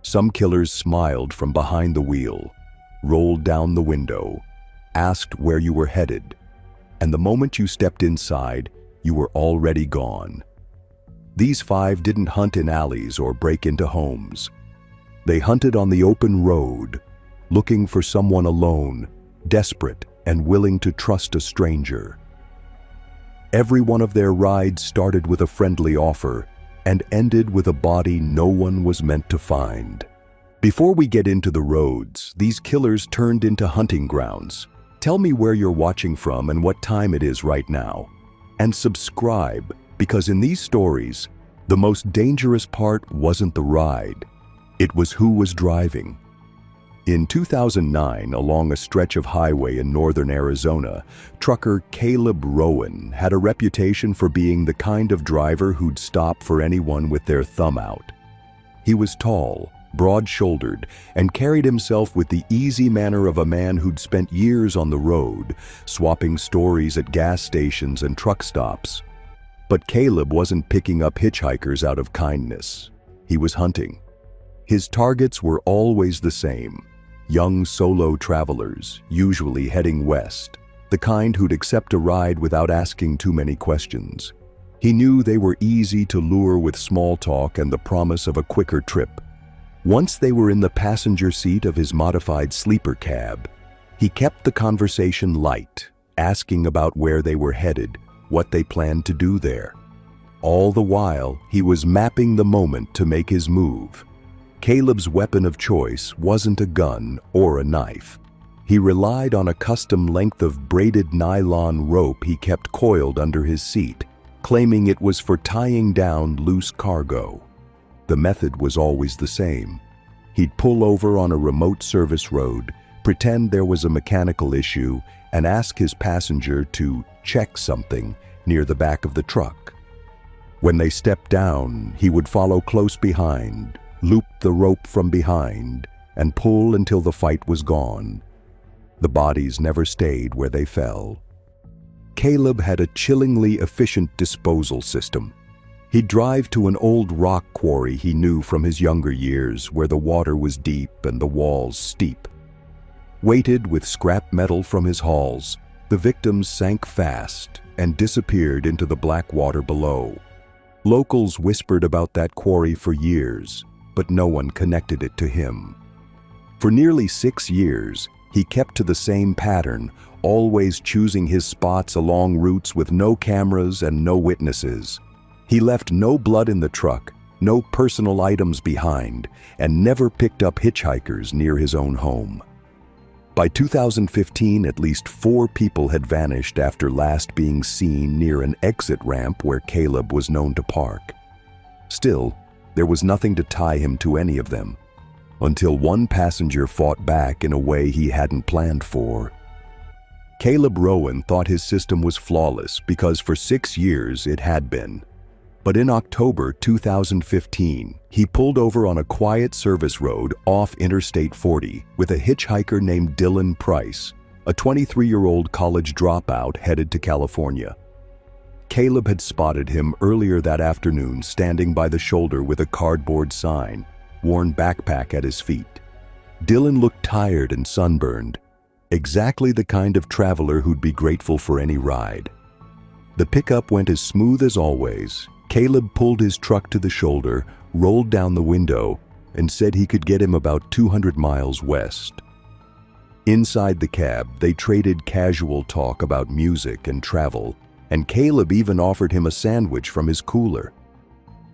Some killers smiled from behind the wheel, rolled down the window, asked where you were headed, and the moment you stepped inside, you were already gone. These 5 didn't hunt in alleys or break into homes. They hunted on the open road, looking for someone alone, desperate and willing to trust a stranger. Every one of their rides started with a friendly offer and ended with a body no one was meant to find. Before we get into the roads, these killers turned into hunting grounds. Tell me where you're watching from and what time it is right now. And subscribe, because in these stories, the most dangerous part wasn't the ride. It was who was driving. In 2009, along a stretch of highway in northern Arizona, trucker Caleb Rowan had a reputation for being the kind of driver who'd stop for anyone with their thumb out. He was tall, broad-shouldered, and carried himself with the easy manner of a man who'd spent years on the road, swapping stories at gas stations and truck stops. But Caleb wasn't picking up hitchhikers out of kindness. He was hunting. His targets were always the same: young solo travelers, usually heading west, the kind who'd accept a ride without asking too many questions. He knew they were easy to lure with small talk and the promise of a quicker trip. Once they were in the passenger seat of his modified sleeper cab, he kept the conversation light, asking about where they were headed, what they planned to do there. All the while, he was mapping the moment to make his move. Caleb's weapon of choice wasn't a gun or a knife. He relied on a custom length of braided nylon rope he kept coiled under his seat, claiming it was for tying down loose cargo. The method was always the same. He'd pull over on a remote service road, pretend there was a mechanical issue, and ask his passenger to check something near the back of the truck. When they stepped down, he would follow close behind, loop the rope from behind, and pull until the fight was gone. The bodies never stayed where they fell. Caleb had a chillingly efficient disposal system. He'd drive to an old rock quarry he knew from his younger years, where the water was deep and the walls steep. Weighted with scrap metal from his hauls, the victims sank fast and disappeared into the black water below. Locals whispered about that quarry for years, but no one connected it to him. For nearly 6 years, he kept to the same pattern, always choosing his spots along routes with no cameras and no witnesses. He left no blood in the truck, no personal items behind, and never picked up hitchhikers near his own home. By 2015, at least 4 people had vanished after last being seen near an exit ramp where Caleb was known to park. Still, there was nothing to tie him to any of them, until one passenger fought back in a way he hadn't planned for. Caleb Rowan thought his system was flawless because for 6 years it had been. But in October 2015, he pulled over on a quiet service road off Interstate 40 with a hitchhiker named Dylan Price, a 23-year-old college dropout headed to California. Caleb had spotted him earlier that afternoon standing by the shoulder with a cardboard sign, worn backpack at his feet. Dylan looked tired and sunburned, exactly the kind of traveler who'd be grateful for any ride. The pickup went as smooth as always. Caleb pulled his truck to the shoulder, rolled down the window, and said he could get him about 200 miles west. Inside the cab, they traded casual talk about music and travel, and Caleb even offered him a sandwich from his cooler.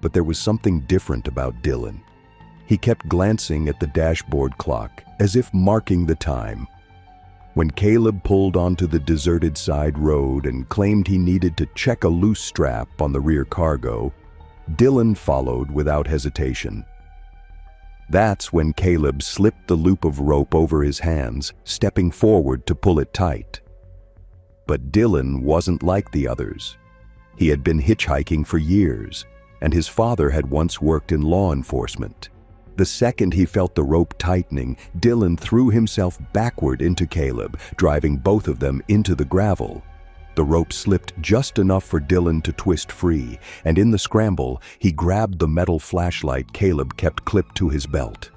But there was something different about Dylan. He kept glancing at the dashboard clock, as if marking the time. When Caleb pulled onto the deserted side road and claimed he needed to check a loose strap on the rear cargo, Dylan followed without hesitation. That's when Caleb slipped the loop of rope over his hands, stepping forward to pull it tight. But Dylan wasn't like the others. He had been hitchhiking for years, and his father had once worked in law enforcement. The second he felt the rope tightening, Dylan threw himself backward into Caleb, driving both of them into the gravel. The rope slipped just enough for Dylan to twist free, and in the scramble, he grabbed the metal flashlight Caleb kept clipped to his belt.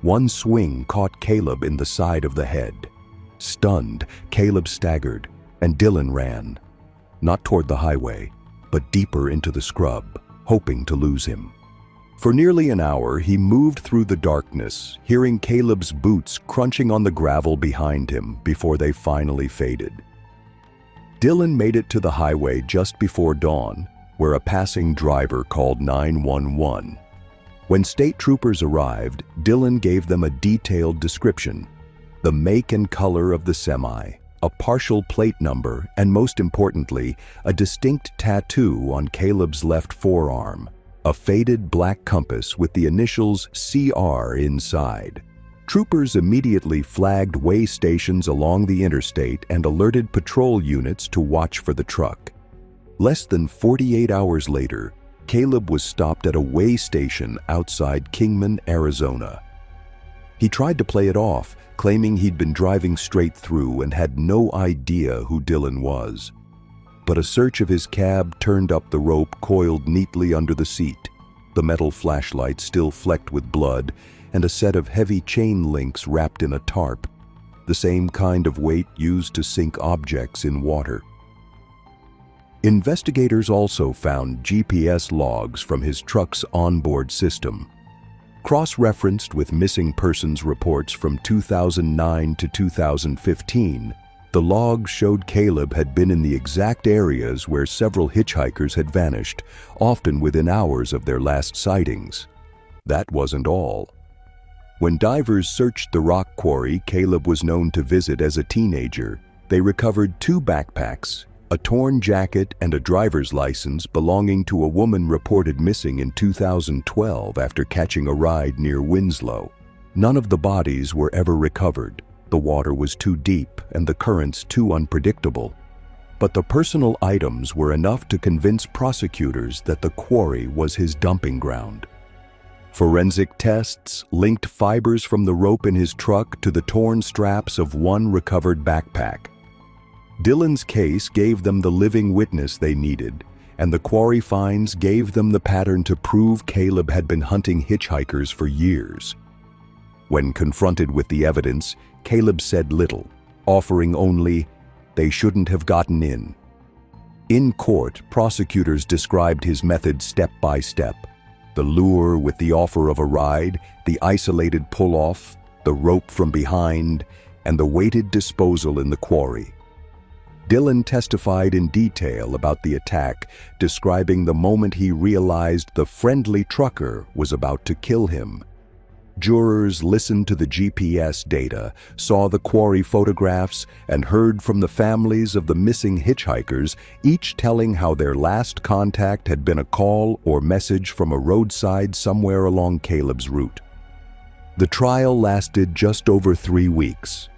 One swing caught Caleb in the side of the head. Stunned, Caleb staggered, and Dylan ran. Not toward the highway, but deeper into the scrub, hoping to lose him. For nearly an hour, he moved through the darkness, hearing Caleb's boots crunching on the gravel behind him before they finally faded. Dylan made it to the highway just before dawn, where a passing driver called 911. When state troopers arrived, Dylan gave them a detailed description: the make and color of the semi, a partial plate number, and most importantly, a distinct tattoo on Caleb's left forearm, a faded black compass with the initials CR inside. Troopers immediately flagged way stations along the interstate and alerted patrol units to watch for the truck. Less than 48 hours later, Caleb was stopped at a way station outside Kingman, Arizona. He tried to play it off, claiming he'd been driving straight through and had no idea who Dylan was. But a search of his cab turned up the rope coiled neatly under the seat, the metal flashlight still flecked with blood, and a set of heavy chain links wrapped in a tarp, the same kind of weight used to sink objects in water. Investigators also found GPS logs from his truck's onboard system. Cross-referenced with missing persons reports from 2009 to 2015, the logs showed Caleb had been in the exact areas where several hitchhikers had vanished, often within hours of their last sightings. That wasn't all. When divers searched the rock quarry Caleb was known to visit as a teenager, they recovered 2 backpacks, a torn jacket, and a driver's license belonging to a woman reported missing in 2012 after catching a ride near Winslow. None of the bodies were ever recovered. The water was too deep and the currents too unpredictable. But the personal items were enough to convince prosecutors that the quarry was his dumping ground. Forensic tests linked fibers from the rope in his truck to the torn straps of one recovered backpack. Dylan's case gave them the living witness they needed, and the quarry finds gave them the pattern to prove Caleb had been hunting hitchhikers for years. When confronted with the evidence, Caleb said little, offering only, "They shouldn't have gotten in." In court, prosecutors described his method step by step: the lure with the offer of a ride, the isolated pull-off, the rope from behind, and the weighted disposal in the quarry. Dylan testified in detail about the attack, describing the moment he realized the friendly trucker was about to kill him. Jurors listened to the GPS data, saw the quarry photographs, and heard from the families of the missing hitchhikers, each telling how their last contact had been a call or message from a roadside somewhere along Caleb's route. The trial lasted just over 3 weeks.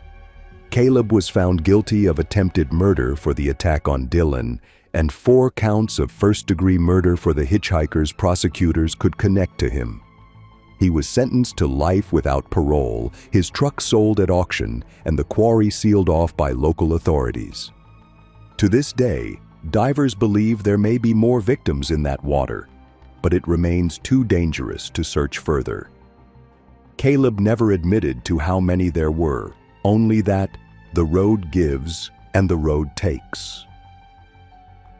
Caleb was found guilty of attempted murder for the attack on Dylan, and 4 counts of first-degree murder for the hitchhikers prosecutors could connect to him. He was sentenced to life without parole, his truck sold at auction, and the quarry sealed off by local authorities. To this day, divers believe there may be more victims in that water, but it remains too dangerous to search further. Caleb never admitted to how many there were, only that the road gives and the road takes.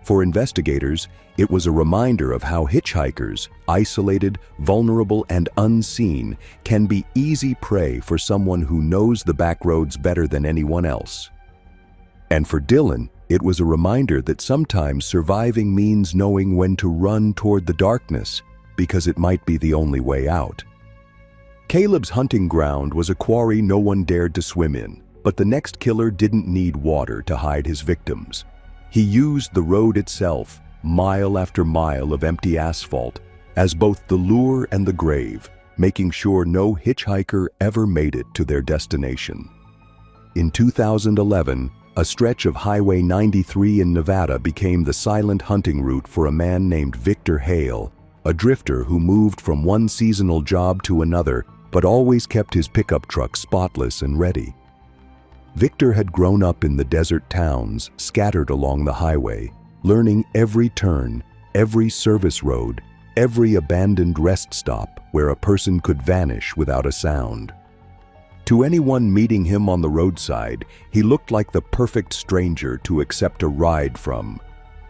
For investigators, it was a reminder of how hitchhikers, isolated, vulnerable, and unseen, can be easy prey for someone who knows the back roads better than anyone else. And for Dylan, it was a reminder that sometimes surviving means knowing when to run toward the darkness, because it might be the only way out. Caleb's hunting ground was a quarry no one dared to swim in, but the next killer didn't need water to hide his victims. He used the road itself, mile after mile of empty asphalt, as both the lure and the grave, making sure no hitchhiker ever made it to their destination. In 2011, a stretch of Highway 93 in Nevada became the silent hunting route for a man named Victor Hale, a drifter who moved from one seasonal job to another, but always kept his pickup truck spotless and ready. Victor had grown up in the desert towns scattered along the highway, learning every turn, every service road, every abandoned rest stop where a person could vanish without a sound. To anyone meeting him on the roadside, he looked like the perfect stranger to accept a ride from.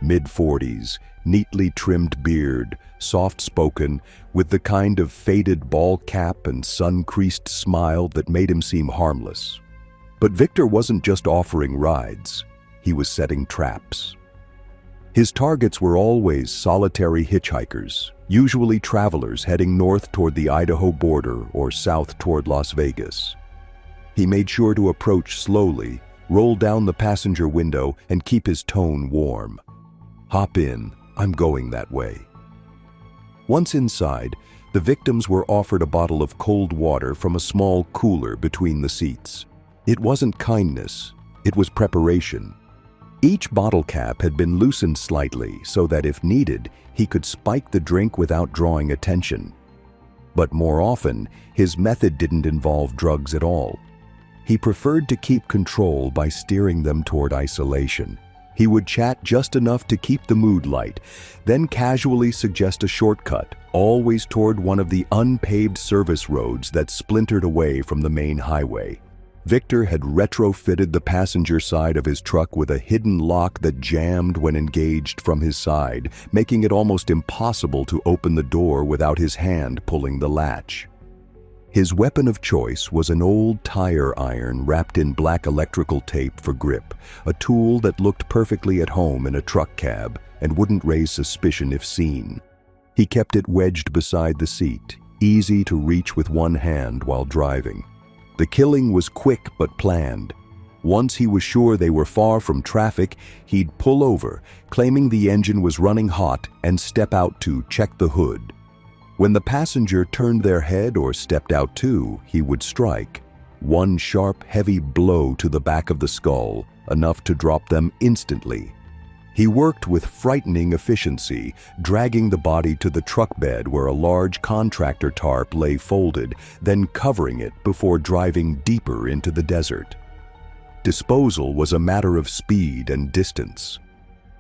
Mid-40s, neatly trimmed beard, soft-spoken, with the kind of faded ball cap and sun-creased smile that made him seem harmless. But Victor wasn't just offering rides, he was setting traps. His targets were always solitary hitchhikers, usually travelers heading north toward the Idaho border or south toward Las Vegas. He made sure to approach slowly, roll down the passenger window, and keep his tone warm. "Hop in, I'm going that way." Once inside, the victims were offered a bottle of cold water from a small cooler between the seats. It wasn't kindness, it was preparation. Each bottle cap had been loosened slightly so that if needed, he could spike the drink without drawing attention. But more often, his method didn't involve drugs at all. He preferred to keep control by steering them toward isolation. He would chat just enough to keep the mood light, then casually suggest a shortcut, always toward one of the unpaved service roads that splintered away from the main highway. Victor had retrofitted the passenger side of his truck with a hidden lock that jammed when engaged from his side, making it almost impossible to open the door without his hand pulling the latch. His weapon of choice was an old tire iron wrapped in black electrical tape for grip, a tool that looked perfectly at home in a truck cab and wouldn't raise suspicion if seen. He kept it wedged beside the seat, easy to reach with one hand while driving. The killing was quick but planned. Once he was sure they were far from traffic, he'd pull over, claiming the engine was running hot, and step out to check the hood. When the passenger turned their head or stepped out too, he would strike. One sharp, heavy blow to the back of the skull, enough to drop them instantly. He worked with frightening efficiency, dragging the body to the truck bed where a large contractor tarp lay folded, then covering it before driving deeper into the desert. Disposal was a matter of speed and distance.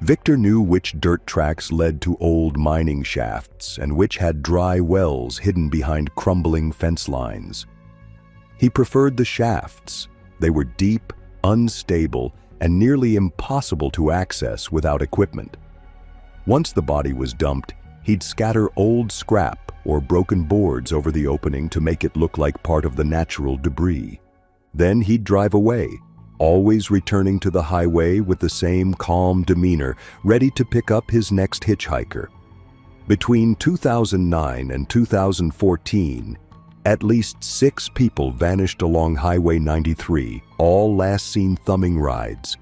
Victor knew which dirt tracks led to old mining shafts and which had dry wells hidden behind crumbling fence lines. He preferred the shafts. They were deep, unstable, and nearly impossible to access without equipment. Once the body was dumped, he'd scatter old scrap or broken boards over the opening to make it look like part of the natural debris. Then he'd drive away, always returning to the highway with the same calm demeanor, ready to pick up his next hitchhiker. Between 2009 and 2014, at least 6 people vanished along Highway 93, all last seen thumbing rides.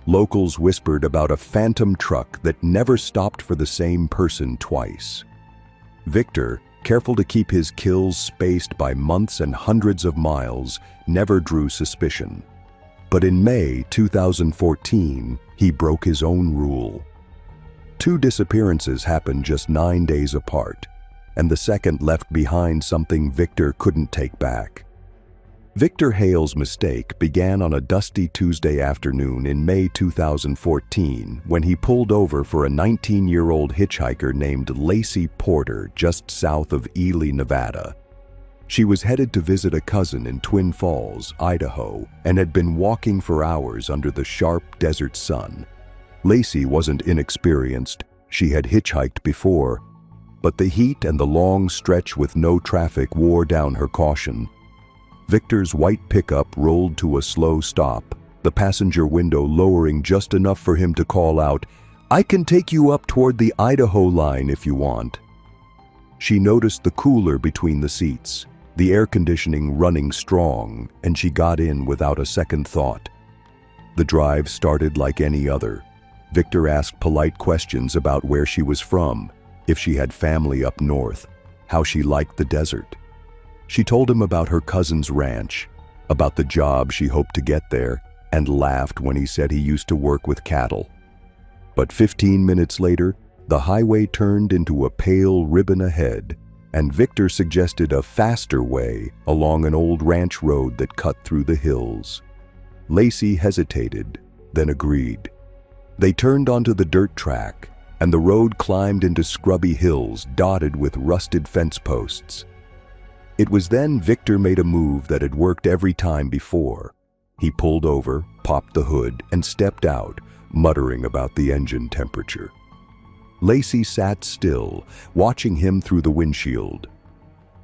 Locals whispered about a phantom truck that never stopped for the same person twice. Victor, careful to keep his kills spaced by months and hundreds of miles, never drew suspicion. But in May 2014, he broke his own rule. 2 disappearances happened just 9 days apart, and the second left behind something Victor couldn't take back. Victor Hale's mistake began on a dusty Tuesday afternoon in May 2014 when he pulled over for a 19-year-old hitchhiker named Lacey Porter just south of Ely, Nevada. She was headed to visit a cousin in Twin Falls, Idaho, and had been walking for hours under the sharp desert sun. Lacey wasn't inexperienced. She had hitchhiked before, but the heat and the long stretch with no traffic wore down her caution. Victor's white pickup rolled to a slow stop, the passenger window lowering just enough for him to call out, "I can take you up toward the Idaho line if you want." She noticed the cooler between the seats, the air conditioning running strong, and she got in without a second thought. The drive started like any other. Victor asked polite questions about where she was from, if she had family up north, how she liked the desert. She told him about her cousin's ranch, about the job she hoped to get there, and laughed when he said he used to work with cattle. But 15 minutes later, the highway turned into a pale ribbon ahead, and Victor suggested a faster way along an old ranch road that cut through the hills. Lacey hesitated, then agreed. They turned onto the dirt track, and the road climbed into scrubby hills dotted with rusted fence posts. It was then Victor made a move that had worked every time before. He pulled over, popped the hood, and stepped out, muttering about the engine temperature. Lacey sat still, watching him through the windshield.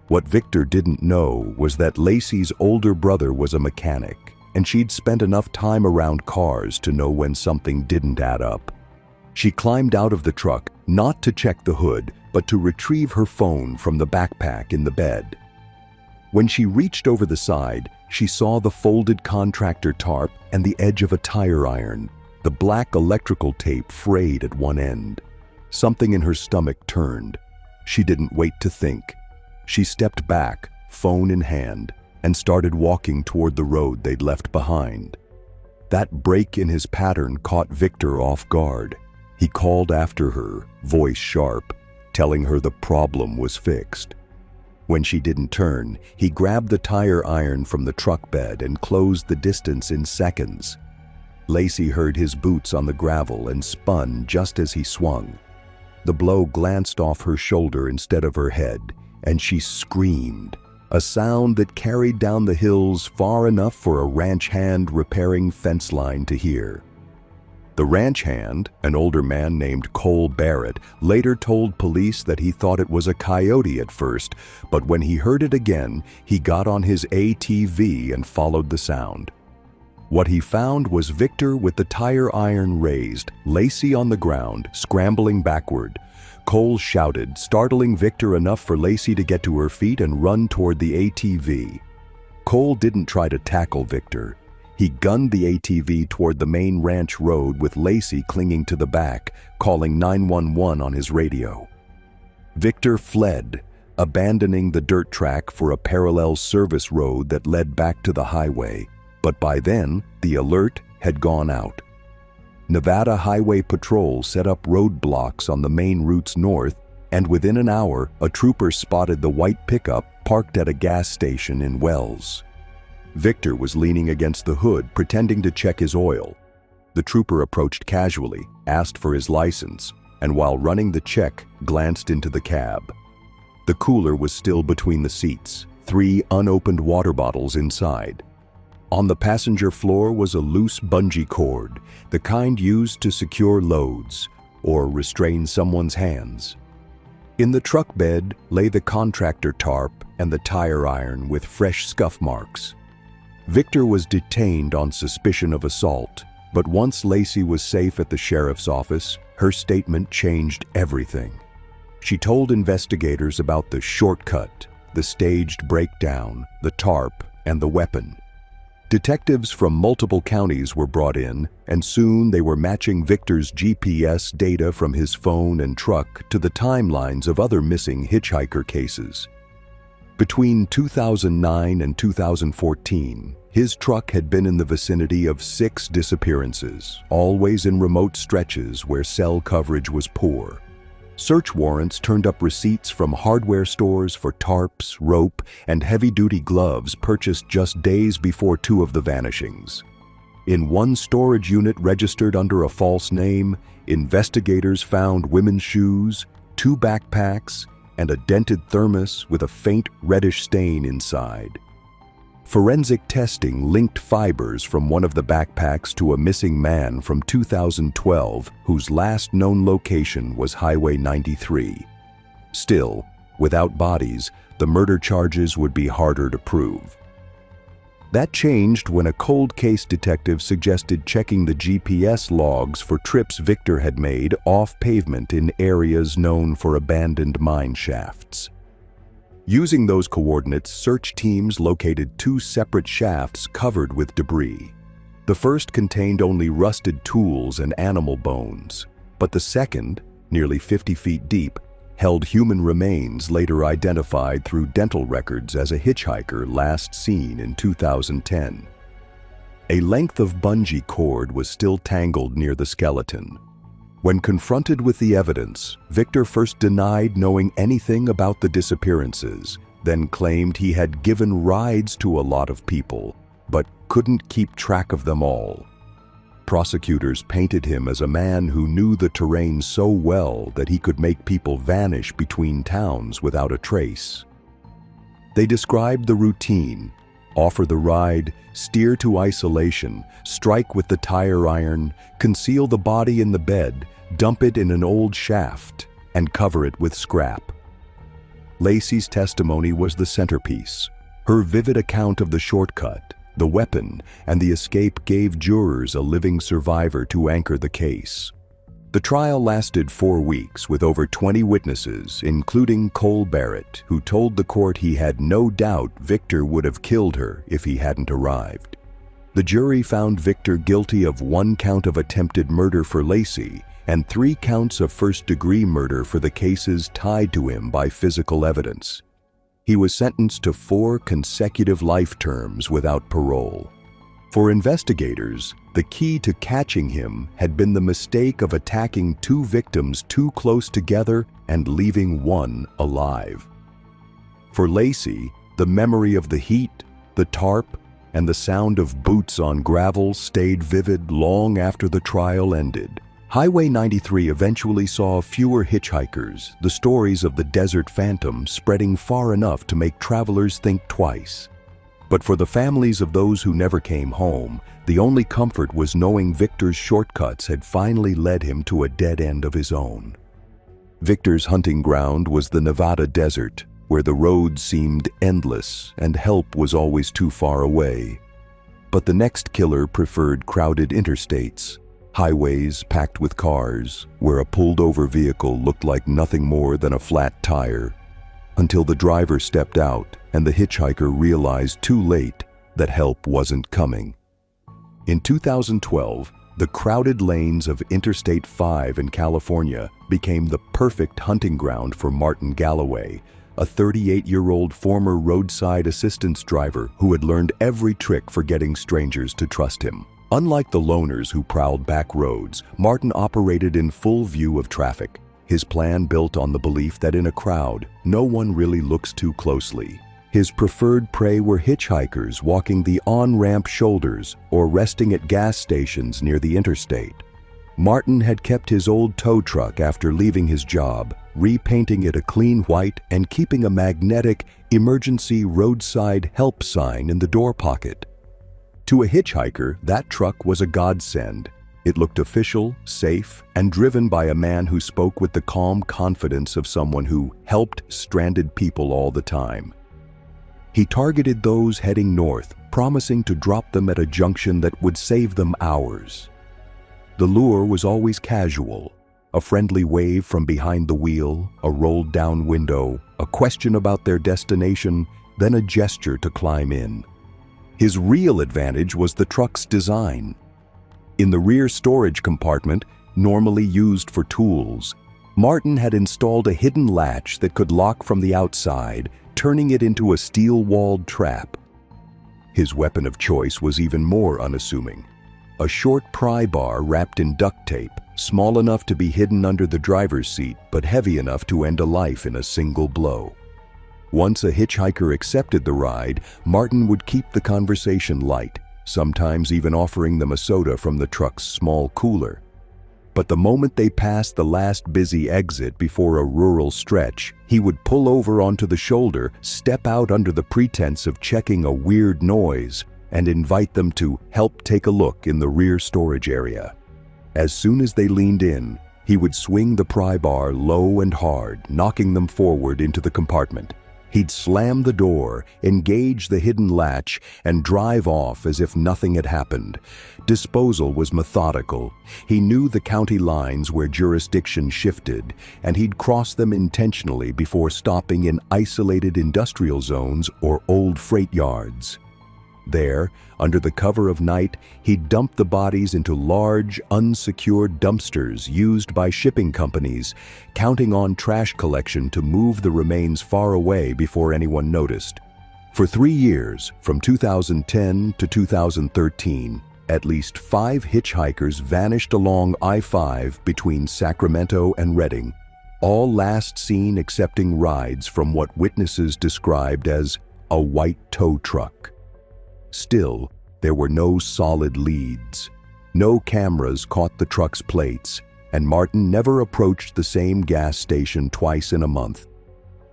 What Victor didn't know was that Lacey's older brother was a mechanic, and she'd spent enough time around cars to know when something didn't add up. She climbed out of the truck, not to check the hood, but to retrieve her phone from the backpack in the bed. When she reached over the side, she saw the folded contractor tarp and the edge of a tire iron, the black electrical tape frayed at one end. Something in her stomach turned. She didn't wait to think. She stepped back, phone in hand, and started walking toward the road they'd left behind. That break in his pattern caught Victor off guard. He called after her, voice sharp, telling her the problem was fixed. When she didn't turn, he grabbed the tire iron from the truck bed and closed the distance in seconds. Lacey heard his boots on the gravel and spun just as he swung. The blow glanced off her shoulder instead of her head, and she screamed, a sound that carried down the hills far enough for a ranch hand repairing fence line to hear. The ranch hand, an older man named Cole Barrett, later told police that he thought it was a coyote at first, but when he heard it again, he got on his ATV and followed the sound. What he found was Victor with the tire iron raised, Lacey on the ground, scrambling backward. Cole shouted, startling Victor enough for Lacey to get to her feet and run toward the ATV. Cole didn't try to tackle Victor. He gunned the ATV toward the main ranch road with Lacey clinging to the back, calling 911 on his radio. Victor fled, abandoning the dirt track for a parallel service road that led back to the highway. But by then, the alert had gone out. Nevada Highway Patrol set up roadblocks on the main routes north, and within an hour, a trooper spotted the white pickup parked at a gas station in Wells. Victor was leaning against the hood, pretending to check his oil. The trooper approached casually, asked for his license, and while running the check, glanced into the cab. The cooler was still between the seats, 3 unopened water bottles inside. On the passenger floor was a loose bungee cord, the kind used to secure loads or restrain someone's hands. In the truck bed lay the contractor tarp and the tire iron with fresh scuff marks. Victor was detained on suspicion of assault, but once Lacey was safe at the sheriff's office, her statement changed everything. She told investigators about the shortcut, the staged breakdown, the tarp, and the weapon. Detectives from multiple counties were brought in, and soon they were matching Victor's GPS data from his phone and truck to the timelines of other missing hitchhiker cases. Between 2009 and 2014, his truck had been in the vicinity of 6 disappearances, always in remote stretches where cell coverage was poor. Search warrants turned up receipts from hardware stores for tarps, rope, and heavy-duty gloves purchased just days before 2 of the vanishings. In one storage unit registered under a false name, investigators found women's shoes, 2 backpacks, and a dented thermos with a faint reddish stain inside. Forensic testing linked fibers from one of the backpacks to a missing man from 2012 whose last known location was Highway 93. Still, without bodies, the murder charges would be harder to prove. That changed when a cold case detective suggested checking the GPS logs for trips Victor had made off pavement in areas known for abandoned mine shafts. Using those coordinates, search teams located 2 separate shafts covered with debris. The first contained only rusted tools and animal bones, but the second, nearly 50 feet deep, held human remains later identified through dental records as a hitchhiker last seen in 2010. A length of bungee cord was still tangled near the skeleton. When confronted with the evidence, Victor first denied knowing anything about the disappearances, then claimed he had given rides to a lot of people, but couldn't keep track of them all. Prosecutors painted him as a man who knew the terrain so well that he could make people vanish between towns without a trace. They described the routine: offer the ride, steer to isolation, strike with the tire iron, conceal the body in the bed, dump it in an old shaft, and cover it with scrap. Lacey's testimony was the centerpiece. Her vivid account of the shortcut, the weapon, and the escape gave jurors a living survivor to anchor the case. The trial lasted 4 weeks with over 20 witnesses, including Cole Barrett, who told the court he had no doubt Victor would have killed her if he hadn't arrived. The jury found Victor guilty of 1 count of attempted murder for Lacey and 3 counts of first-degree murder for the cases tied to him by physical evidence. He was sentenced to 4 consecutive life terms without parole. For investigators, the key to catching him had been the mistake of attacking 2 victims too close together and leaving one alive. For Lacey, the memory of the heat, the tarp, and the sound of boots on gravel stayed vivid long after the trial ended. Highway 93 eventually saw fewer hitchhikers, the stories of the desert phantom spreading far enough to make travelers think twice. But for the families of those who never came home, the only comfort was knowing Victor's shortcuts had finally led him to a dead end of his own. Victor's hunting ground was the Nevada desert, where the roads seemed endless and help was always too far away. But the next killer preferred crowded interstates, highways packed with cars, where a pulled-over vehicle looked like nothing more than a flat tire, until the driver stepped out and the hitchhiker realized too late that help wasn't coming. In 2012, the crowded lanes of Interstate 5 in California became the perfect hunting ground for Martin Galloway, a 38-year-old former roadside assistance driver who had learned every trick for getting strangers to trust him. Unlike the loners who prowled back roads, Martin operated in full view of traffic. His plan built on the belief that in a crowd, no one really looks too closely. His preferred prey were hitchhikers walking the on-ramp shoulders or resting at gas stations near the interstate. Martin had kept his old tow truck after leaving his job, repainting it a clean white and keeping a magnetic emergency roadside help sign in the door pocket. To a hitchhiker, that truck was a godsend. It looked official, safe, and driven by a man who spoke with the calm confidence of someone who helped stranded people all the time. He targeted those heading north, promising to drop them at a junction that would save them hours. The lure was always casual: a friendly wave from behind the wheel, a rolled-down window, a question about their destination, then a gesture to climb in. His real advantage was the truck's design. In the rear storage compartment, normally used for tools, Martin had installed a hidden latch that could lock from the outside, turning it into a steel-walled trap. His weapon of choice was even more unassuming: a short pry bar wrapped in duct tape, small enough to be hidden under the driver's seat but heavy enough to end a life in a single blow. Once a hitchhiker accepted the ride, Martin would keep the conversation light, sometimes even offering them a soda from the truck's small cooler. But the moment they passed the last busy exit before a rural stretch, he would pull over onto the shoulder, step out under the pretense of checking a weird noise, and invite them to help take a look in the rear storage area. As soon as they leaned in, he would swing the pry bar low and hard, knocking them forward into the compartment. He'd slam the door, engage the hidden latch, and drive off as if nothing had happened. Disposal was methodical. He knew the county lines where jurisdiction shifted, and he'd cross them intentionally before stopping in isolated industrial zones or old freight yards. There, under the cover of night, he'd dump the bodies into large, unsecured dumpsters used by shipping companies, counting on trash collection to move the remains far away before anyone noticed. For 3 years, from 2010 to 2013, at least 5 hitchhikers vanished along I-5 between Sacramento and Redding, all last seen accepting rides from what witnesses described as a white tow truck. Still, there were no solid leads. No cameras caught the truck's plates, and Martin never approached the same gas station twice in a month.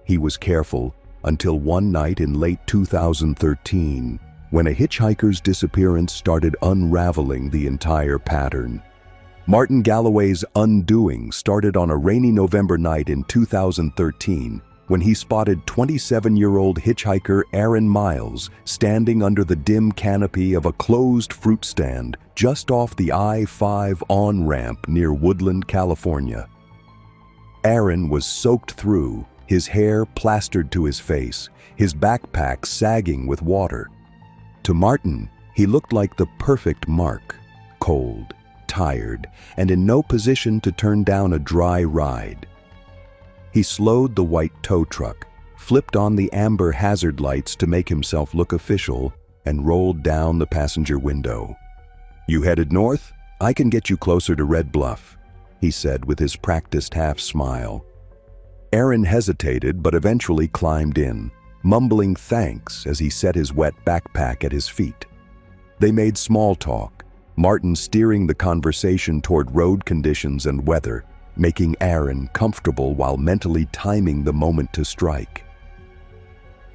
He was careful until one night in late 2013, when a hitchhiker's disappearance started unraveling the entire pattern. Martin Galloway's undoing started on a rainy November night in 2013 when he spotted 27-year-old hitchhiker Aaron Miles standing under the dim canopy of a closed fruit stand just off the I-5 on-ramp near Woodland, California. Aaron was soaked through, his hair plastered to his face, his backpack sagging with water. To Martin, he looked like the perfect mark, cold, tired, and in no position to turn down a dry ride. He slowed the white tow truck, flipped on the amber hazard lights to make himself look official, and rolled down the passenger window. "You headed north? I can get you closer to Red Bluff," he said with his practiced half-smile. Aaron hesitated but eventually climbed in, mumbling thanks as he set his wet backpack at his feet. They made small talk, Martin steering the conversation toward road conditions and weather, making Aaron comfortable while mentally timing the moment to strike.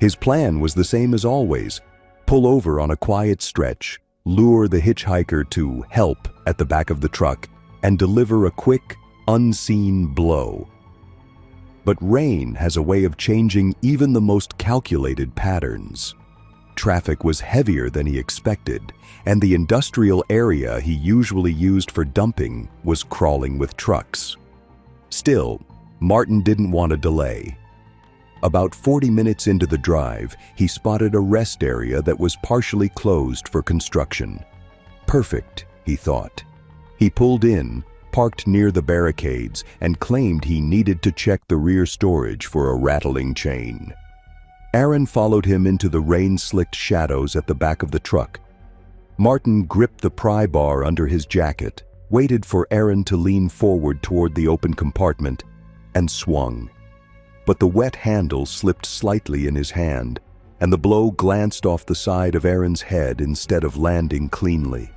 His plan was the same as always: pull over on a quiet stretch, lure the hitchhiker to help at the back of the truck, and deliver a quick, unseen blow. But rain has a way of changing even the most calculated patterns. Traffic was heavier than he expected, and the industrial area he usually used for dumping was crawling with trucks. Still, Martin didn't want to delay. About 40 minutes into the drive, he spotted a rest area that was partially closed for construction. Perfect, he thought. He pulled in, parked near the barricades, and claimed he needed to check the rear storage for a rattling chain. Aaron followed him into the rain-slicked shadows at the back of the truck. Martin gripped the pry bar under his jacket, waited for Aaron to lean forward toward the open compartment, and swung. But the wet handle slipped slightly in his hand, and the blow glanced off the side of Aaron's head instead of landing cleanly.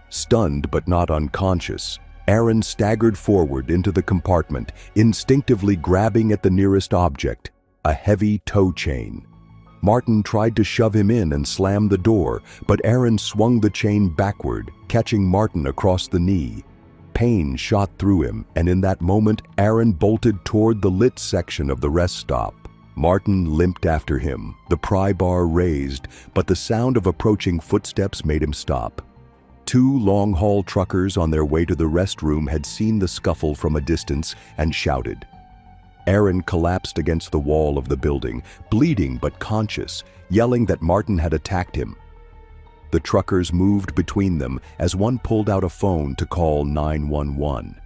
Stunned but not unconscious, Aaron staggered forward into the compartment, instinctively grabbing at the nearest object, a heavy tow chain. Martin tried to shove him in and slam the door, but Aaron swung the chain backward, catching Martin across the knee. Pain shot through him, and in that moment, Aaron bolted toward the lit section of the rest stop. Martin limped after him, the pry bar raised, but the sound of approaching footsteps made him stop. Two long-haul truckers on their way to the restroom had seen the scuffle from a distance and shouted. Aaron collapsed against the wall of the building, bleeding but conscious, yelling that Martin had attacked him. The truckers moved between them as one pulled out a phone to call 911.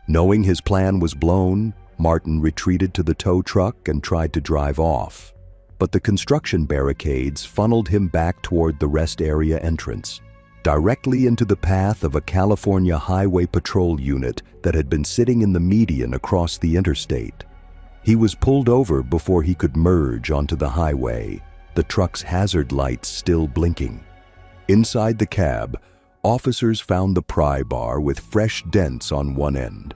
Knowing his plan was blown, Martin retreated to the tow truck and tried to drive off. But the construction barricades funneled him back toward the rest area entrance, directly into the path of a California Highway Patrol unit that had been sitting in the median across the interstate. He was pulled over before he could merge onto the highway, the truck's hazard lights still blinking. Inside the cab, officers found the pry bar with fresh dents on one end,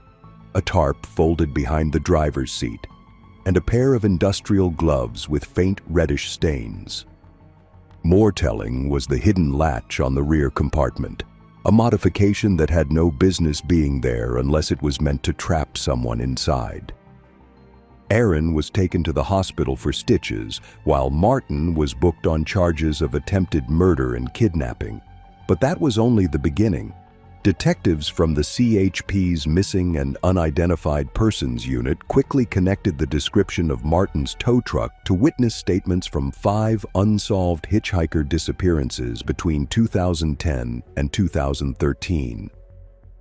a tarp folded behind the driver's seat, and a pair of industrial gloves with faint reddish stains. More telling was the hidden latch on the rear compartment, a modification that had no business being there unless it was meant to trap someone inside. Aaron was taken to the hospital for stitches, while Martin was booked on charges of attempted murder and kidnapping. But that was only the beginning. Detectives from the CHP's Missing and Unidentified Persons Unit quickly connected the description of Martin's tow truck to witness statements from 5 unsolved hitchhiker disappearances between 2010 and 2013.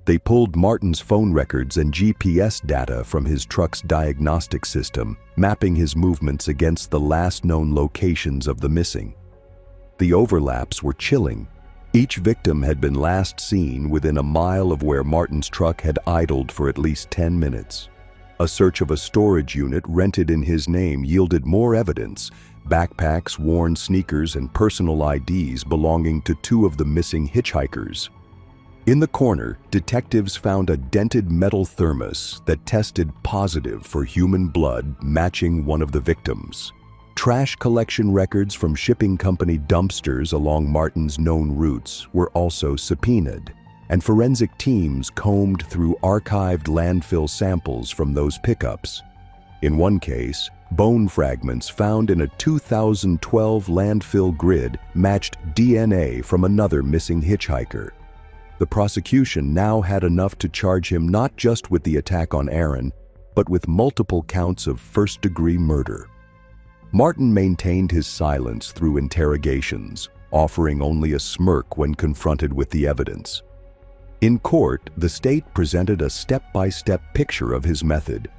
They pulled Martin's phone records and GPS data from his truck's diagnostic system, mapping his movements against the last known locations of the missing. The overlaps were chilling. Each victim had been last seen within a mile of where Martin's truck had idled for at least 10 minutes. A search of a storage unit rented in his name yielded more evidence: backpacks, worn sneakers, and personal IDs belonging to 2 of the missing hitchhikers. In the corner, detectives found a dented metal thermos that tested positive for human blood matching one of the victims. Trash collection records from shipping company dumpsters along Martin's known routes were also subpoenaed, and forensic teams combed through archived landfill samples from those pickups. In one case, bone fragments found in a 2012 landfill grid matched DNA from another missing hitchhiker. The prosecution now had enough to charge him not just with the attack on Aaron, but with multiple counts of first-degree murder. Martin maintained his silence through interrogations, offering only a smirk when confronted with the evidence. In court, the state presented a step-by-step picture of his method,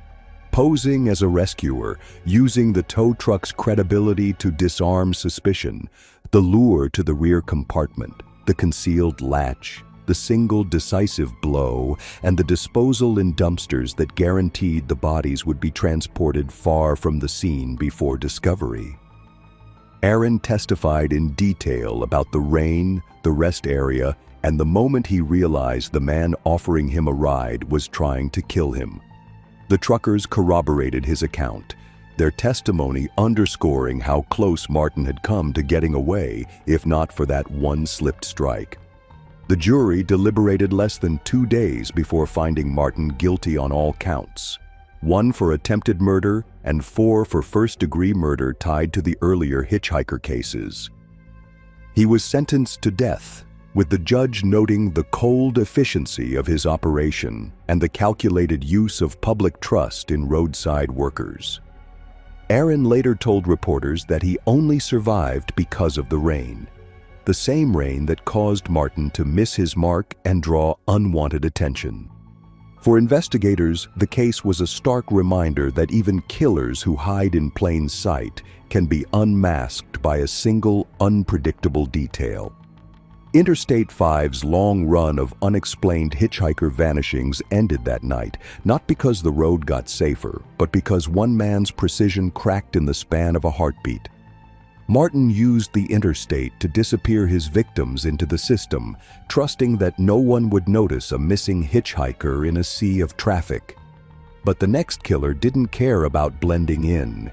posing as a rescuer, using the tow truck's credibility to disarm suspicion, the lure to the rear compartment, the concealed latch, the single decisive blow, and the disposal in dumpsters that guaranteed the bodies would be transported far from the scene before discovery. Aaron testified in detail about the rain, the rest area, and the moment he realized the man offering him a ride was trying to kill him. The truckers corroborated his account, their testimony underscoring how close Martin had come to getting away, if not for that one slipped strike. The jury deliberated less than 2 days before finding Martin guilty on all counts, 1 for attempted murder and 4 for first-degree murder tied to the earlier hitchhiker cases. He was sentenced to death, with the judge noting the cold efficiency of his operation and the calculated use of public trust in roadside workers. Aaron later told reporters that he only survived because of the rain, the same rain that caused Martin to miss his mark and draw unwanted attention. For investigators, the case was a stark reminder that even killers who hide in plain sight can be unmasked by a single unpredictable detail. Interstate 5's long run of unexplained hitchhiker vanishings ended that night, not because the road got safer, but because one man's precision cracked in the span of a heartbeat. Martin used the interstate to disappear his victims into the system, trusting that no one would notice a missing hitchhiker in a sea of traffic. But the next killer didn't care about blending in.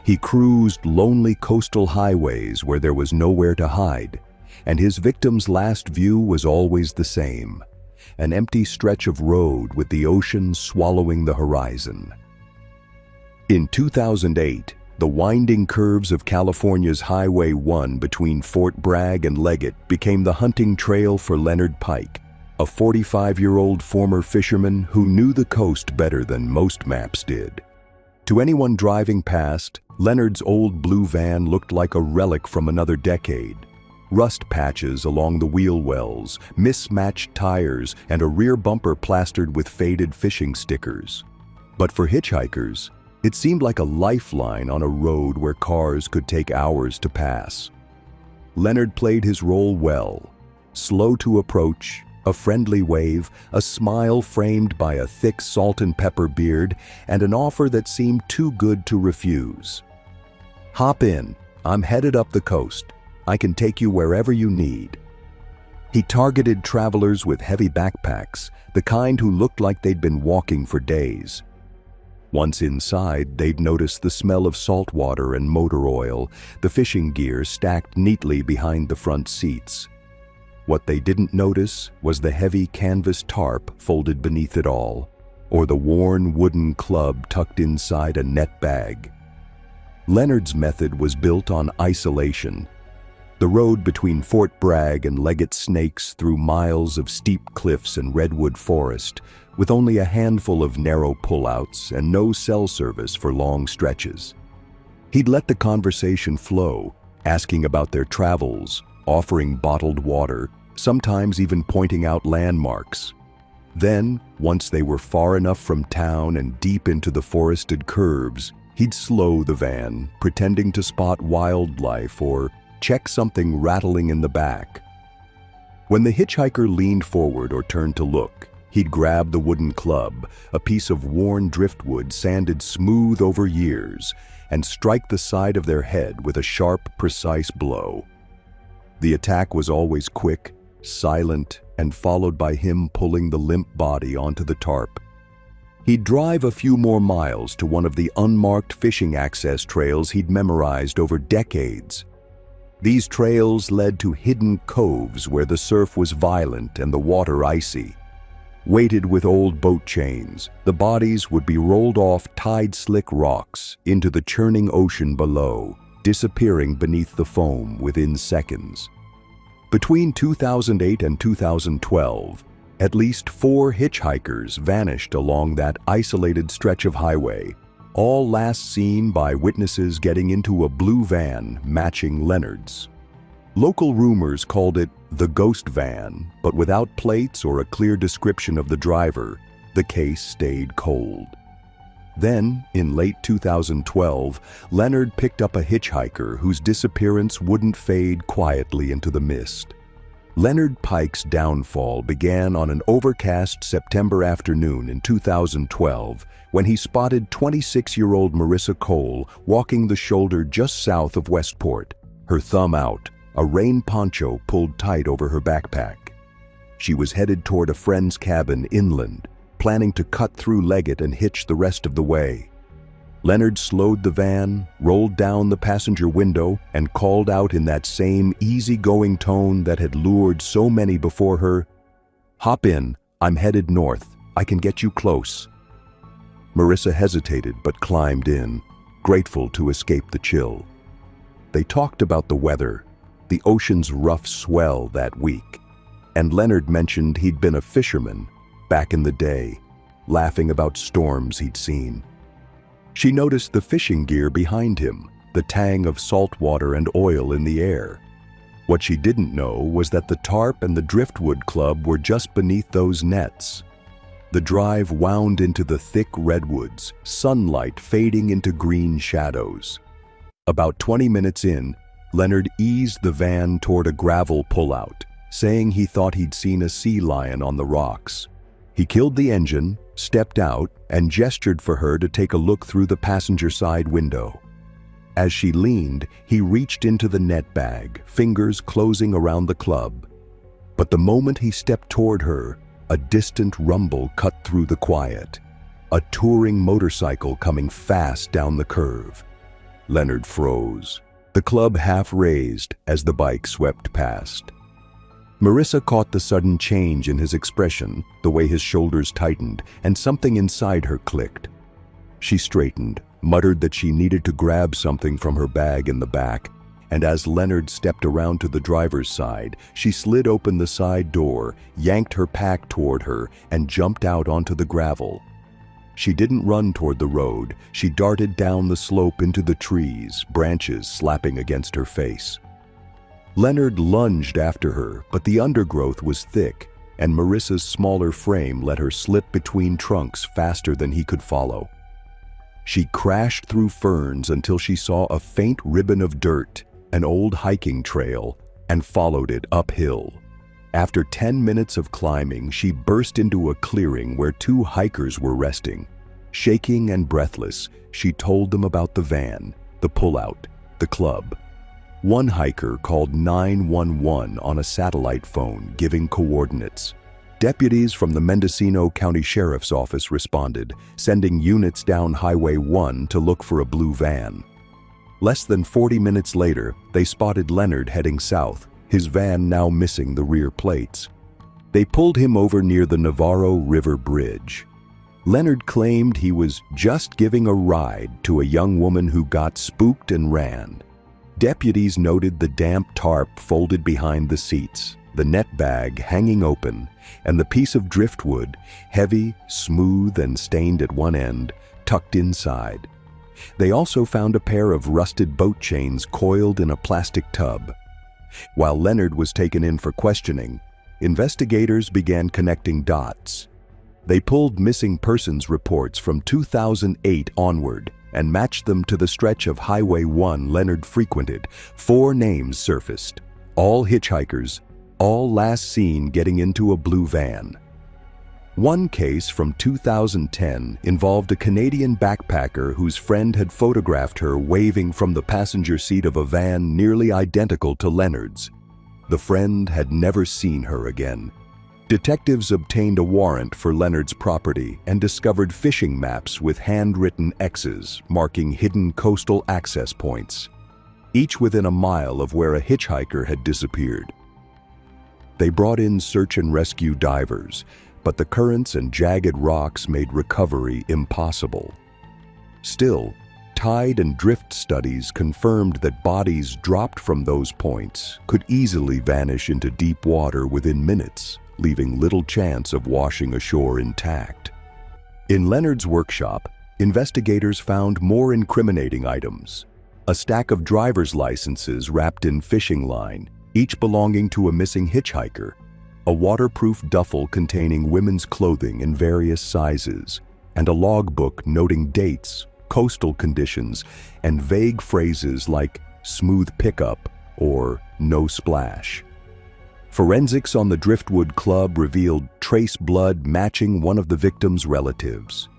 He cruised lonely coastal highways where there was nowhere to hide, and his victim's last view was always the same: an empty stretch of road with the ocean swallowing the horizon. In 2008, the winding curves of California's Highway 1 between Fort Bragg and Leggett became the hunting trail for Leonard Pike, a 45-year-old former fisherman who knew the coast better than most maps did. To anyone driving past, Leonard's old blue van looked like a relic from another decade. Rust patches along the wheel wells, mismatched tires, and a rear bumper plastered with faded fishing stickers. But for hitchhikers, it seemed like a lifeline on a road where cars could take hours to pass. Leonard played his role well. Slow to approach, a friendly wave, a smile framed by a thick salt and pepper beard, and an offer that seemed too good to refuse. "Hop in. I'm headed up the coast. I can take you wherever you need." He targeted travelers with heavy backpacks, the kind who looked like they'd been walking for days. Once inside, they'd notice the smell of salt water and motor oil, the fishing gear stacked neatly behind the front seats. What they didn't notice was the heavy canvas tarp folded beneath it all, or the worn wooden club tucked inside a net bag. Leonard's method was built on isolation. The road between Fort Bragg and Leggett snakes through miles of steep cliffs and redwood forest, with only a handful of narrow pullouts and no cell service for long stretches. He'd let the conversation flow, asking about their travels, offering bottled water, sometimes even pointing out landmarks. Then, once they were far enough from town and deep into the forested curves, he'd slow the van, pretending to spot wildlife or check something rattling in the back. When the hitchhiker leaned forward or turned to look, he'd grab the wooden club, a piece of worn driftwood sanded smooth over years, and strike the side of their head with a sharp, precise blow. The attack was always quick, silent and followed by him pulling the limp body onto the tarp. He'd drive a few more miles to one of the unmarked fishing access trails he'd memorized over decades. These trails led to hidden coves where the surf was violent and the water icy. Weighted with old boat chains, the bodies would be rolled off tide-slick rocks into the churning ocean below, disappearing beneath the foam within seconds. Between 2008 and 2012, at least 4 hitchhikers vanished along that isolated stretch of highway, all last seen by witnesses getting into a blue van matching Leonard's. Local rumors called it the ghost van, but without plates or a clear description of the driver, the case stayed cold. Then, in late 2012, Leonard picked up a hitchhiker whose disappearance wouldn't fade quietly into the mist. Leonard Pike's downfall began on an overcast September afternoon in 2012 when he spotted 26-year-old Marissa Cole walking the shoulder just south of Westport, her thumb out, a rain poncho pulled tight over her backpack. She was headed toward a friend's cabin inland, planning to cut through Leggett and hitch the rest of the way. Leonard slowed the van, rolled down the passenger window, and called out in that same easygoing tone that had lured so many before her, "Hop in, I'm headed north, I can get you close." Marissa hesitated but climbed in, grateful to escape the chill. They talked about the weather, the ocean's rough swell that week, and Leonard mentioned he'd been a fisherman back in the day, laughing about storms he'd seen. She noticed the fishing gear behind him, the tang of salt water and oil in the air. What she didn't know was that the tarp and the driftwood club were just beneath those nets. The drive wound into the thick redwoods, sunlight fading into green shadows. About 20 minutes in, Leonard eased the van toward a gravel pullout, saying he thought he'd seen a sea lion on the rocks. He killed the engine, stepped out, and gestured for her to take a look through the passenger side window. As she leaned, he reached into the net bag, fingers closing around the club. But the moment he stepped toward her, a distant rumble cut through the quiet. A touring motorcycle coming fast down the curve. Leonard froze, the club half raised as the bike swept past. Marissa caught the sudden change in his expression, the way his shoulders tightened, and something inside her clicked. She straightened, muttered that she needed to grab something from her bag in the back, and as Leonard stepped around to the driver's side, she slid open the side door, yanked her pack toward her, and jumped out onto the gravel. She didn't run toward the road, she darted down the slope into the trees, branches slapping against her face. Leonard lunged after her, but the undergrowth was thick, and Marissa's smaller frame let her slip between trunks faster than he could follow. She crashed through ferns until she saw a faint ribbon of dirt, an old hiking trail, and followed it uphill. After 10 minutes of climbing, she burst into a clearing where 2 hikers were resting. Shaking and breathless, she told them about the van, the pullout, the club. One hiker called 911 on a satellite phone, giving coordinates. Deputies from the Mendocino County Sheriff's Office responded, sending units down Highway 1 to look for a blue van. Less than 40 minutes later, they spotted Leonard heading south, his van now missing the rear plates. They pulled him over near the Navarro River Bridge. Leonard claimed he was just giving a ride to a young woman who got spooked and ran. Deputies noted the damp tarp folded behind the seats, the net bag hanging open, and the piece of driftwood, heavy, smooth, and stained at one end, tucked inside. They also found a pair of rusted boat chains coiled in a plastic tub. While Leonard was taken in for questioning, investigators began connecting dots. They pulled missing persons reports from 2008 onward and matched them to the stretch of Highway 1 Leonard frequented. 4 names surfaced, all hitchhikers, all last seen getting into a blue van. One case from 2010 involved a Canadian backpacker whose friend had photographed her waving from the passenger seat of a van nearly identical to Leonard's. The friend had never seen her again. Detectives obtained a warrant for Leonard's property and discovered fishing maps with handwritten X's marking hidden coastal access points, each within a mile of where a hitchhiker had disappeared. They brought in search and rescue divers, but the currents and jagged rocks made recovery impossible. Still, tide and drift studies confirmed that bodies dropped from those points could easily vanish into deep water within minutes, leaving little chance of washing ashore intact. In Leonard's workshop, investigators found more incriminating items: a stack of driver's licenses wrapped in fishing line, each belonging to a missing hitchhiker, a waterproof duffel containing women's clothing in various sizes, and a logbook noting dates, coastal conditions, and vague phrases like smooth pickup or no splash. Forensics on the Driftwood Club revealed trace blood matching one of the victim's relatives.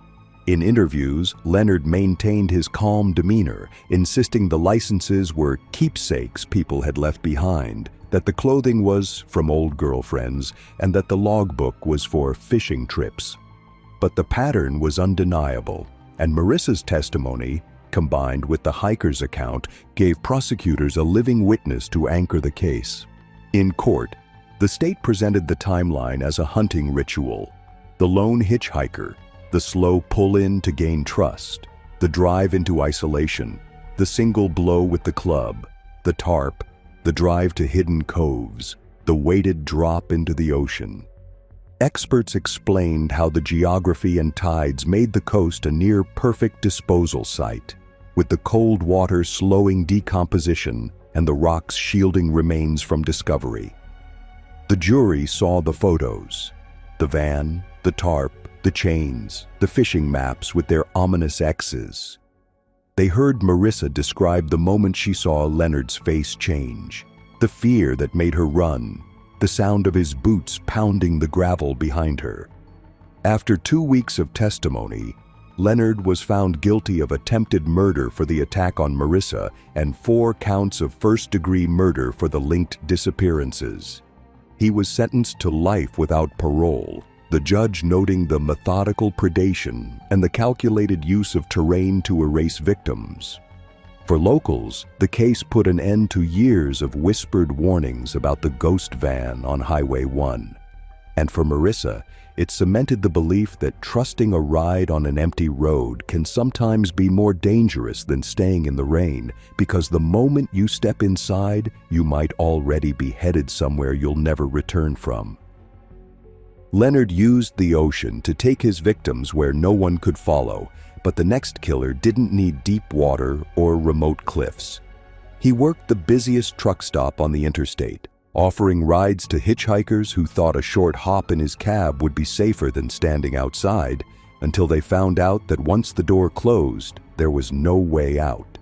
In interviews, Leonard maintained his calm demeanor, insisting the licenses were keepsakes people had left behind, that the clothing was from old girlfriends, and that the logbook was for fishing trips. But the pattern was undeniable, and Marissa's testimony, combined with the hiker's account, gave prosecutors a living witness to anchor the case. In court, the state presented the timeline as a hunting ritual: the lone hitchhiker, the slow pull-in to gain trust, the drive into isolation, the single blow with the club, the tarp, the drive to hidden coves, the weighted drop into the ocean. Experts explained how the geography and tides made the coast a near-perfect disposal site, with the cold water slowing decomposition and the rocks shielding remains from discovery. The jury saw the photos: the van, the tarp, the chains, the fishing maps with their ominous X's. They heard Marissa describe the moment she saw Leonard's face change, the fear that made her run, the sound of his boots pounding the gravel behind her. After 2 weeks of testimony, Leonard was found guilty of attempted murder for the attack on Marissa and 4 counts of first-degree murder for the linked disappearances. He was sentenced to life without parole, the judge noting the methodical predation and the calculated use of terrain to erase victims. For locals, the case put an end to years of whispered warnings about the ghost van on Highway 1. And for Marissa, it cemented the belief that trusting a ride on an empty road can sometimes be more dangerous than staying in the rain, because the moment you step inside, you might already be headed somewhere you'll never return from. Leonard used the ocean to take his victims where no one could follow, but the next killer didn't need deep water or remote cliffs. He worked the busiest truck stop on the interstate, offering rides to hitchhikers who thought a short hop in his cab would be safer than standing outside, until they found out that once the door closed, there was no way out.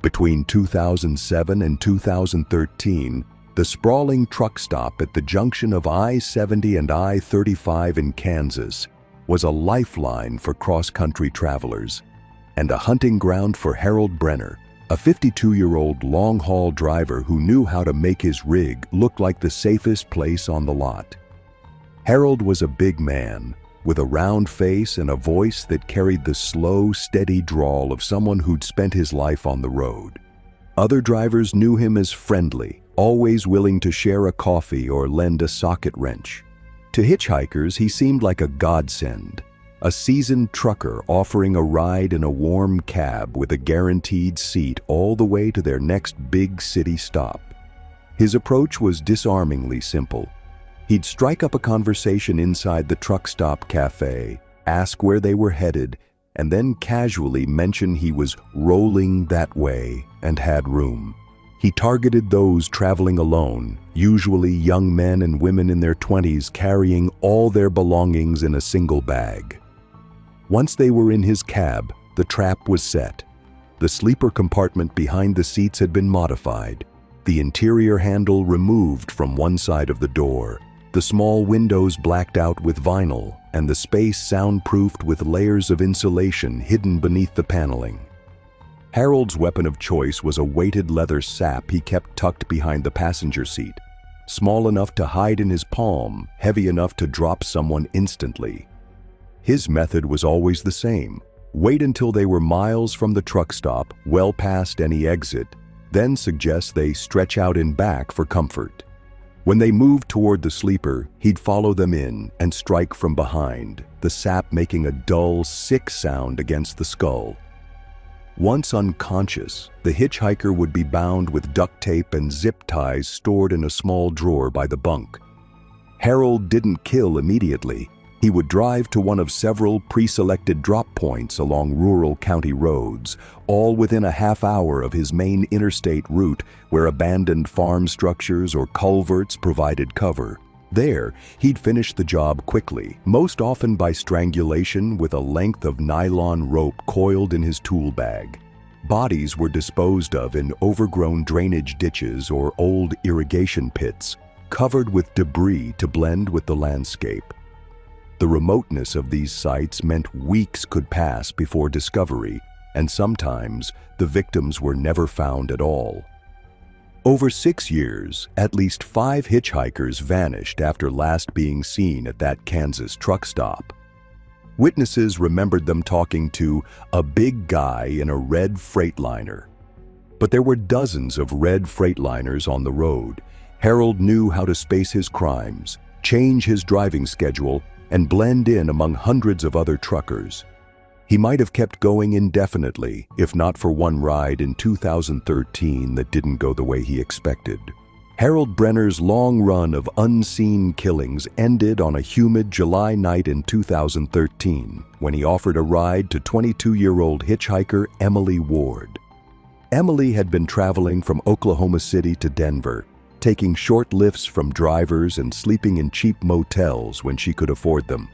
Between 2007 and 2013, the sprawling truck stop at the junction of I-70 and I-35 in Kansas was a lifeline for cross-country travelers and a hunting ground for Harold Brenner, a 52-year-old long-haul driver who knew how to make his rig look like the safest place on the lot. Harold was a big man, with a round face and a voice that carried the slow, steady drawl of someone who'd spent his life on the road. Other drivers knew him as friendly, always willing to share a coffee or lend a socket wrench. To hitchhikers, he seemed like a godsend, a seasoned trucker offering a ride in a warm cab with a guaranteed seat all the way to their next big city stop. His approach was disarmingly simple. He'd strike up a conversation inside the truck stop cafe, ask where they were headed, and then casually mention he was rolling that way and had room. He targeted those traveling alone, usually young men and women in their 20s carrying all their belongings in a single bag. Once they were in his cab, the trap was set. The sleeper compartment behind the seats had been modified, the interior handle removed from one side of the door, the small windows blacked out with vinyl, and the space soundproofed with layers of insulation hidden beneath the paneling. Harold's weapon of choice was a weighted leather sap he kept tucked behind the passenger seat, small enough to hide in his palm, heavy enough to drop someone instantly. His method was always the same: wait until they were miles from the truck stop, well past any exit, then suggest they stretch out in back for comfort. When they moved toward the sleeper, he'd follow them in and strike from behind, the sap making a dull, sick sound against the skull. Once unconscious, the hitchhiker would be bound with duct tape and zip ties stored in a small drawer by the bunk. Harold didn't kill immediately. He would drive to one of several pre-selected drop points along rural county roads, all within a half hour of his main interstate route where abandoned farm structures or culverts provided cover. There, he'd finish the job quickly, most often by strangulation with a length of nylon rope coiled in his tool bag. Bodies were disposed of in overgrown drainage ditches or old irrigation pits, covered with debris to blend with the landscape. The remoteness of these sites meant weeks could pass before discovery, and sometimes the victims were never found at all. Over 6 years, at least 5 hitchhikers vanished after last being seen at that Kansas truck stop. Witnesses remembered them talking to a big guy in a red Freightliner. But there were dozens of red Freightliners on the road. Harold knew how to space his crimes, change his driving schedule, and blend in among hundreds of other truckers. He might have kept going indefinitely, if not for one ride in 2013 that didn't go the way he expected. Harold Brenner's long run of unseen killings ended on a humid July night in 2013 when he offered a ride to 22-year-old hitchhiker Emily Ward. Emily had been traveling from Oklahoma City to Denver, taking short lifts from drivers and sleeping in cheap motels when she could afford them.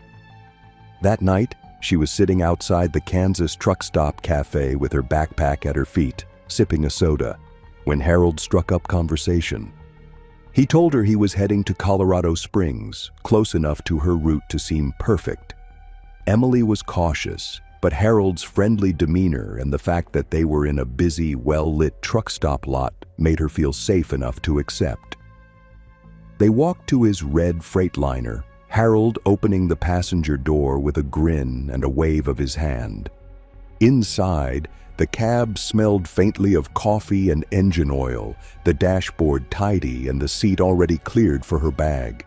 That night, she was sitting outside the Kansas truck stop cafe with her backpack at her feet, sipping a soda, when Harold struck up conversation. He told her he was heading to Colorado Springs, close enough to her route to seem perfect. Emily was cautious, but Harold's friendly demeanor and the fact that they were in a busy, well-lit truck stop lot made her feel safe enough to accept. They walked to his red Freightliner, Harold opening the passenger door with a grin and a wave of his hand. Inside, the cab smelled faintly of coffee and engine oil, the dashboard tidy and the seat already cleared for her bag.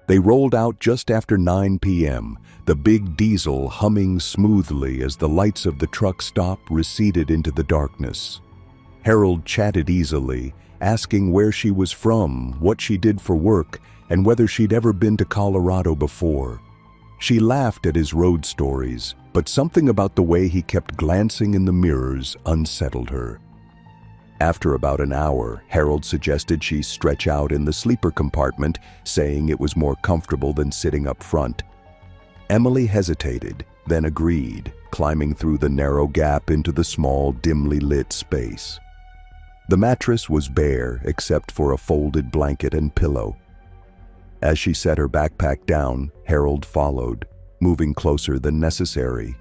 They rolled out just after 9 p.m., the big diesel humming smoothly as the lights of the truck stop receded into the darkness. Harold chatted easily, asking where she was from, what she did for work, and whether she'd ever been to Colorado before. She laughed at his road stories, but something about the way he kept glancing in the mirrors unsettled her. After about an hour, Harold suggested she stretch out in the sleeper compartment, saying it was more comfortable than sitting up front. Emily hesitated, then agreed, climbing through the narrow gap into the small, dimly lit space. The mattress was bare except for a folded blanket and pillow. As she set her backpack down, Harold followed, moving closer than necessary.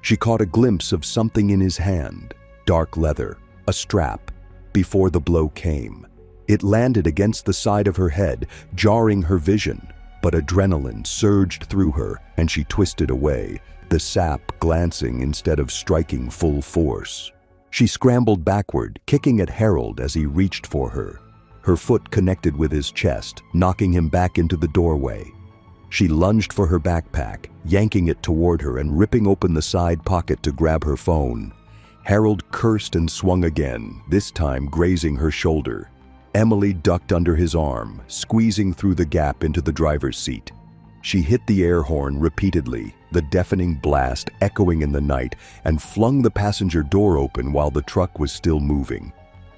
She caught a glimpse of something in his hand, dark leather, a strap, before the blow came. It landed against the side of her head, jarring her vision, but adrenaline surged through her and she twisted away, the sap glancing instead of striking full force. She scrambled backward, kicking at Harold as he reached for her. Her foot connected with his chest, knocking him back into the doorway. She lunged for her backpack, yanking it toward her and ripping open the side pocket to grab her phone. Harold cursed and swung again, this time grazing her shoulder. Emily ducked under his arm, squeezing through the gap into the driver's seat. She hit the air horn repeatedly, the deafening blast echoing in the night, and flung the passenger door open while the truck was still moving.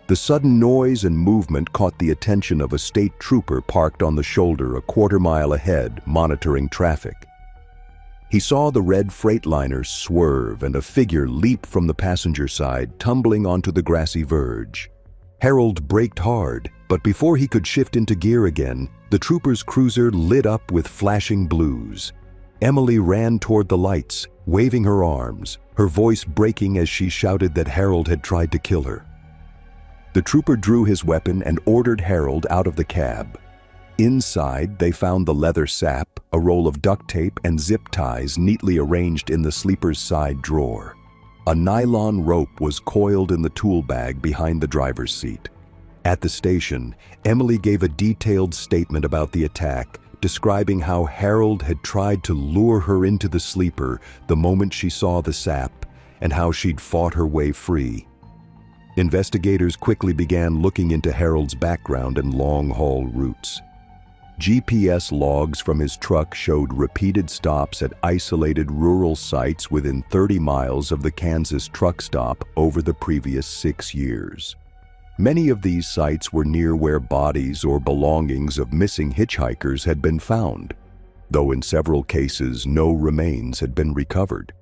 The sudden noise and movement caught the attention of a state trooper parked on the shoulder a quarter-mile ahead, monitoring traffic. He saw the red Freightliner swerve and a figure leap from the passenger side, tumbling onto the grassy verge. Harold braked hard, but before he could shift into gear again, the trooper's cruiser lit up with flashing blues. Emily ran toward the lights, waving her arms, her voice breaking as she shouted that Harold had tried to kill her. The trooper drew his weapon and ordered Harold out of the cab. Inside, they found the leather sap, a roll of duct tape, and zip ties neatly arranged in the sleeper's side drawer. A nylon rope was coiled in the tool bag behind the driver's seat. At the station, Emily gave a detailed statement about the attack, describing how Harold had tried to lure her into the sleeper the moment she saw the sap, and how she'd fought her way free. Investigators quickly began looking into Harold's background and long-haul routes. GPS logs from his truck showed repeated stops at isolated rural sites within 30 miles of the Kansas truck stop over the previous 6 years. Many of these sites were near where bodies or belongings of missing hitchhikers had been found, though in several cases no remains had been recovered.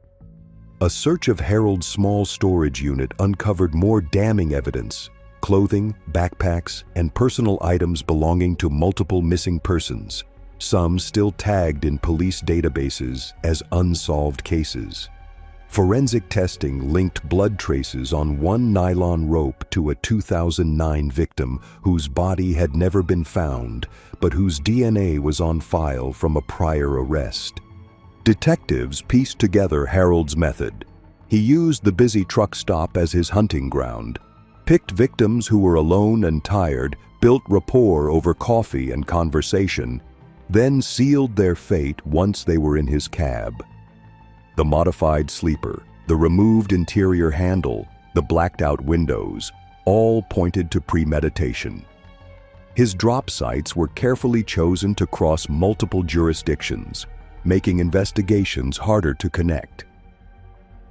A search of Harold's small storage unit uncovered more damning evidence: clothing, backpacks, and personal items belonging to multiple missing persons, some still tagged in police databases as unsolved cases. Forensic testing linked blood traces on one nylon rope to a 2009 victim whose body had never been found, but whose DNA was on file from a prior arrest. Detectives pieced together Harold's method. He used the busy truck stop as his hunting ground, picked victims who were alone and tired, built rapport over coffee and conversation, then sealed their fate once they were in his cab. The modified sleeper, the removed interior handle, the blacked-out windows, all pointed to premeditation. His drop sites were carefully chosen to cross multiple jurisdictions, making investigations harder to connect.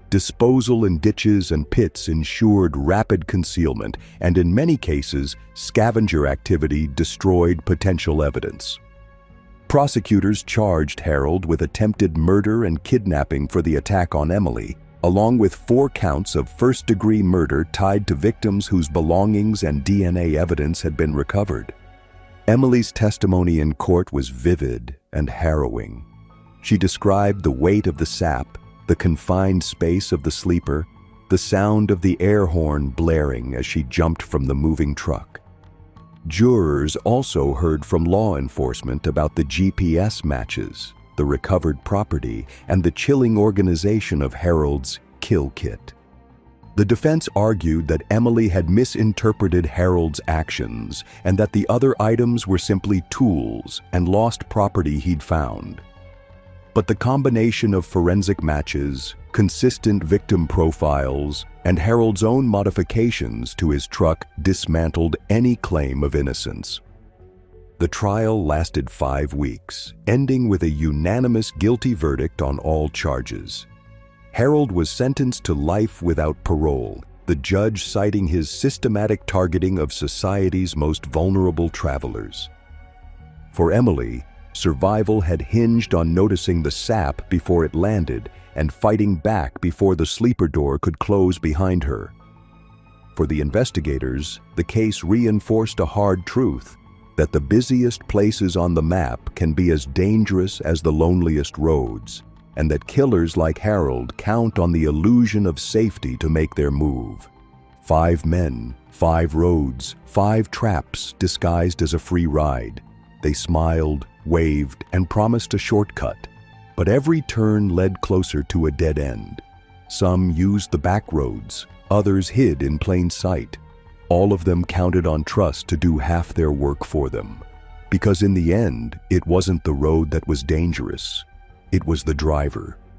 Disposal in ditches and pits ensured rapid concealment, and in many cases, scavenger activity destroyed potential evidence. Prosecutors charged Harold with attempted murder and kidnapping for the attack on Emily, along with 4 counts of first-degree murder tied to victims whose belongings and DNA evidence had been recovered. Emily's testimony in court was vivid and harrowing. She described the weight of the sap, the confined space of the sleeper, the sound of the air horn blaring as she jumped from the moving truck. Jurors also heard from law enforcement about the GPS matches, the recovered property, and the chilling organization of Harold's kill kit. The defense argued that Emily had misinterpreted Harold's actions and that the other items were simply tools and lost property he'd found. But the combination of forensic matches, consistent victim profiles, and Harold's own modifications to his truck dismantled any claim of innocence. The trial lasted 5 weeks, ending with a unanimous guilty verdict on all charges. Harold was sentenced to life without parole, the judge citing his systematic targeting of society's most vulnerable travelers. For Emily, survival had hinged on noticing the sap before it landed and fighting back before the sleeper door could close behind her. For the investigators, the case reinforced a hard truth: that the busiest places on the map can be as dangerous as the loneliest roads, and that killers like Harold count on the illusion of safety to make their move. 5 men, 5 roads, 5 traps disguised as a free ride. They smiled, waved, and promised a shortcut, but every turn led closer to a dead end. Some used the back roads, others hid in plain sight. All of them counted on trust to do half their work for them, because in the end, it wasn't the road that was dangerous, it was the driver.